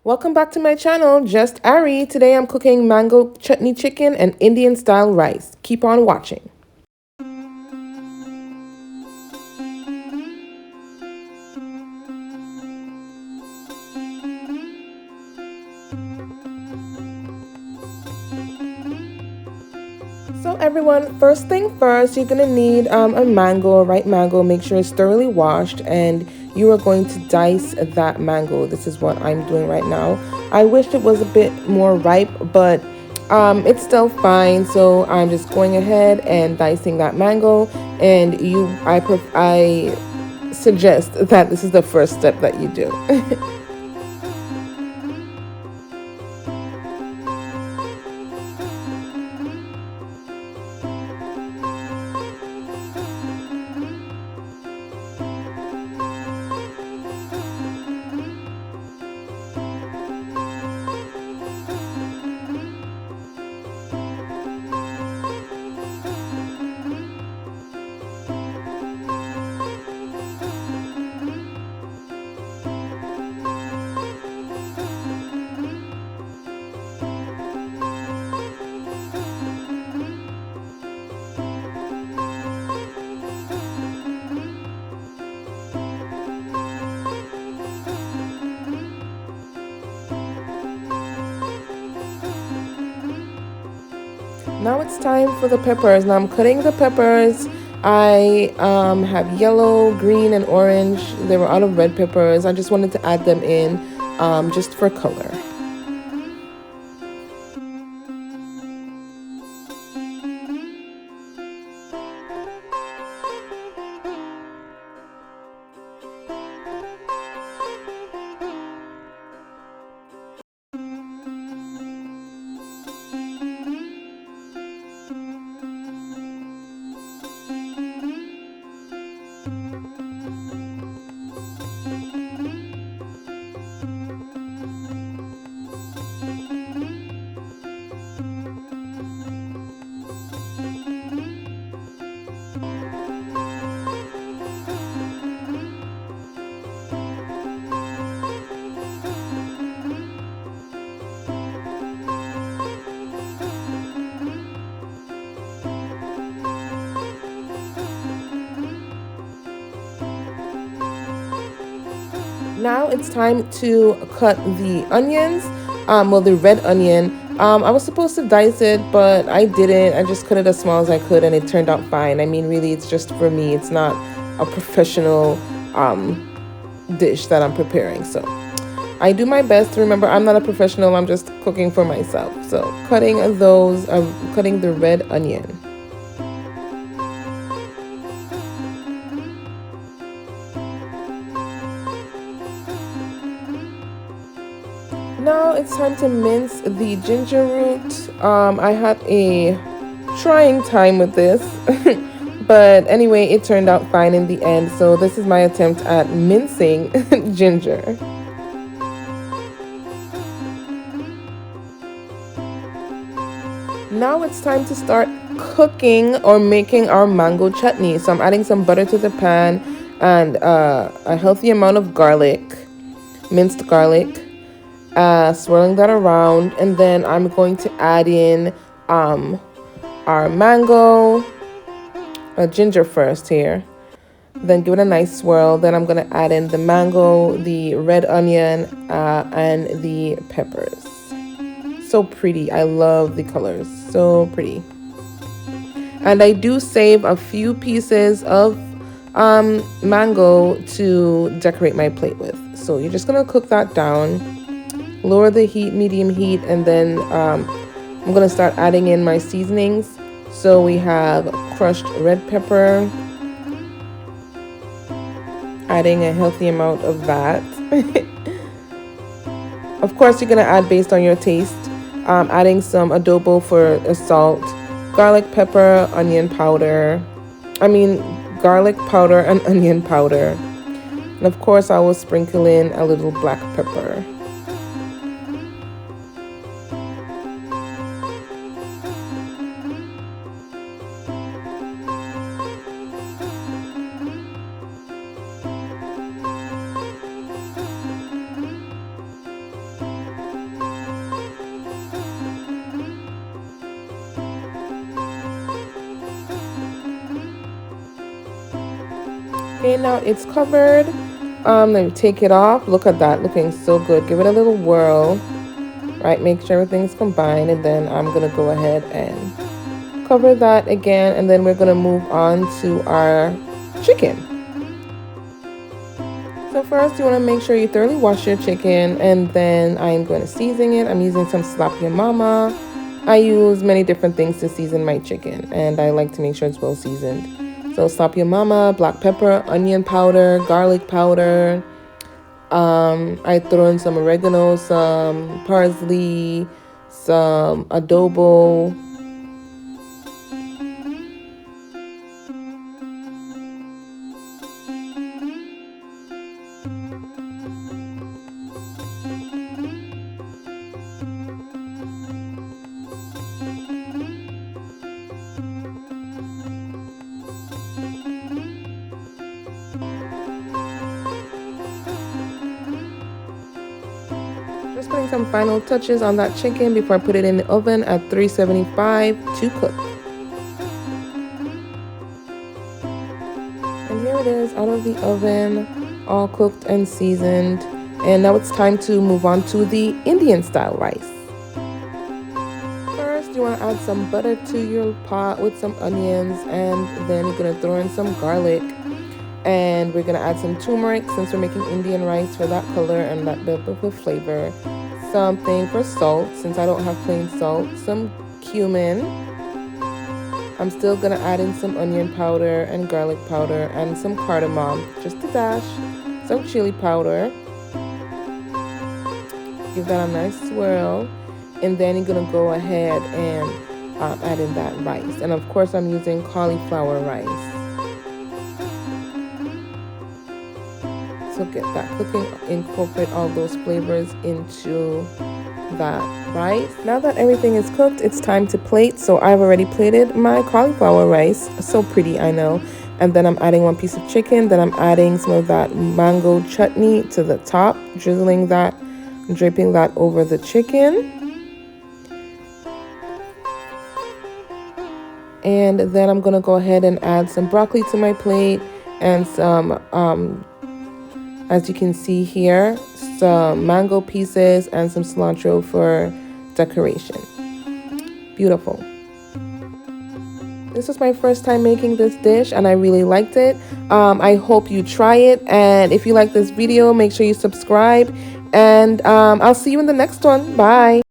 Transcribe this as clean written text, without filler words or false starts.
Welcome back to my channel, Just Ari. Today I'm cooking mango chutney chicken and Indian style rice. Keep on watching. So everyone, first thing first, you're gonna need a mango, a ripe mango. Make sure it's thoroughly washed, and you are going to dice that mango. This is what I'm doing right now. I wish it was a bit more ripe, but it's still fine. So I'm just going ahead and dicing that mango. And I suggest that this is the first step that you do. Now it's time for the peppers. Now I'm cutting the peppers. I have yellow, green, and orange. They were out of red peppers. I just wanted to add them in just for color. Now it's time to cut the onions, well, the red onion. I was supposed to dice it, but I didn't. I just cut it as small as I could, and it turned out fine. I mean, really, it's just for me. It's not a professional dish that I'm preparing. So I do my best. Remember, I'm not a professional. I'm just cooking for myself. So cutting cutting the red onion. Now it's time to mince the ginger root. I had a trying time with this, but anyway, it turned out fine in the end. So this is my attempt at mincing ginger. Now it's time to start cooking or making our mango chutney. So I'm adding some butter to the pan and a healthy amount of garlic, minced garlic. Swirling that around, and then I'm going to add in our mango, ginger first here, then give it a nice swirl. Then I'm going to add in the mango, the red onion, and the peppers. So pretty. I love the colors, so pretty. And I do save a few pieces of mango to decorate my plate with. So you're just going to cook that down. Lower the heat, medium heat, and then I'm going to start adding in my seasonings. So we have crushed red pepper, adding a healthy amount of that. Of course, you're going to add based on your taste. Adding some adobo for salt, garlic pepper, onion powder. Garlic powder and onion powder. And of course, I will sprinkle in a little black pepper. Okay, now it's covered. Let me take it off. Look at that, looking so good. Give it a little whirl. Right, make sure everything's combined, and then I'm gonna go ahead and cover that again, and then we're gonna move on to our chicken. So first, you want to make sure you thoroughly wash your chicken, and then I'm going to season it. I'm using some Slap Your Mama. I use many different things to season my chicken, and I like to make sure it's well seasoned. So Slap Your Mama, black pepper, onion powder, garlic powder. I throw in some oregano, some parsley, some adobo. Just putting some final touches on that chicken before I put it in the oven at 375 to cook. And here it is out of the oven, all cooked and seasoned. And now it's time to move on to the Indian style rice. First, you want to add some butter to your pot with some onions, and then you're going to throw in some garlic. And we're going to add some turmeric since we're making Indian rice for that color and that bit of a flavor. Something for salt since I don't have plain salt. Some cumin. I'm still going to add in some onion powder and garlic powder and some cardamom, just a dash. Some chili powder. Give that a nice swirl. And then you're going to go ahead and add in that rice. And of course I'm using cauliflower rice. So get that cooking, incorporate all those flavors into that rice. Now that everything is cooked, it's time to plate. So I've already plated my cauliflower rice. So pretty, I know. And then I'm adding one piece of chicken. Then I'm adding some of that mango chutney to the top, drizzling that, dripping that over the chicken. And then I'm gonna go ahead and add some broccoli to my plate and some as you can see here, some mango pieces and some cilantro for decoration. Beautiful. This was my first time making this dish and I really liked it. I hope you try it, and if you like this video, make sure you subscribe, and I'll see you in the next one. Bye.